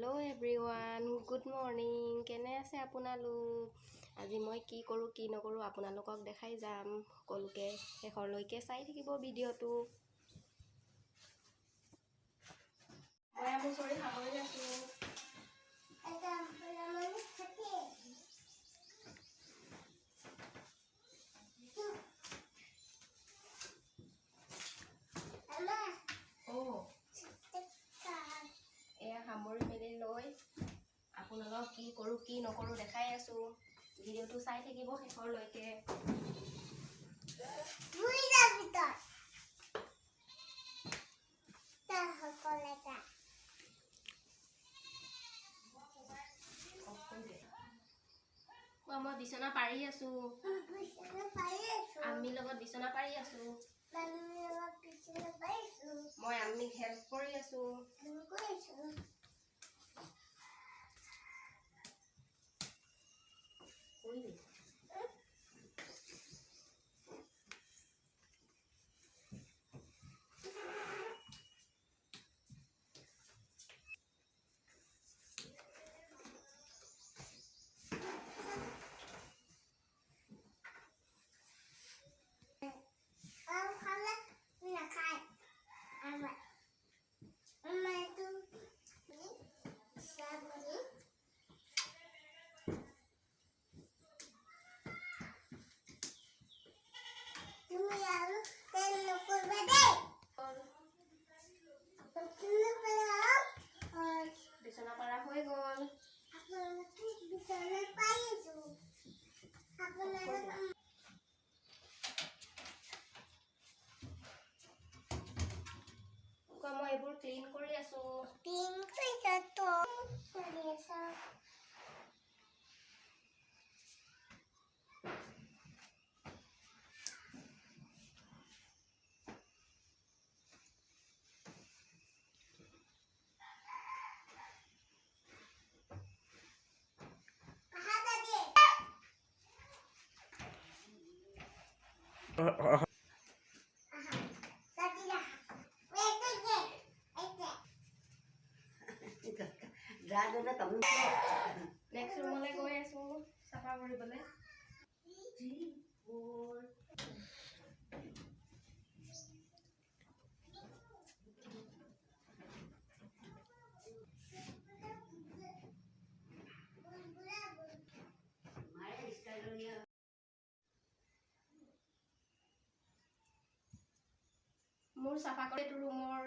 Hello' everyone, good morning. কেনে আছে আপোনালোক? আজি মই কি কৰোঁ কি নকৰোঁ আপোনালোকক দেখাই যাম। সকলোকে শেষৰলৈকে চাই থাকিব ভিডিঅ'টো। মই মোৰ চৰি সামৰি আছোঁ। সামৰি মেলি লৈ আপোনালোকক কি কৰোঁ কি নকৰোঁ দেখাই আছোঁ। ভিডিঅ'টো চাই থাকিব শেষৰলৈকে। মই বিচনা পাৰি আছোঁ। আম্মিৰ লগত বিচনা পাৰি আছোঁ। মই আম্মিক হেল্প কৰি আছোঁ। বিচনা পাৰা হৈ গ'ল। মই এইবোৰ ক্লিন কৰি আছোঁ। নেক্সট ৰুমলৈ গৈ আছোঁ চাফা কৰিবলৈ। মোৰ চাফা কৰি ৰুমৰ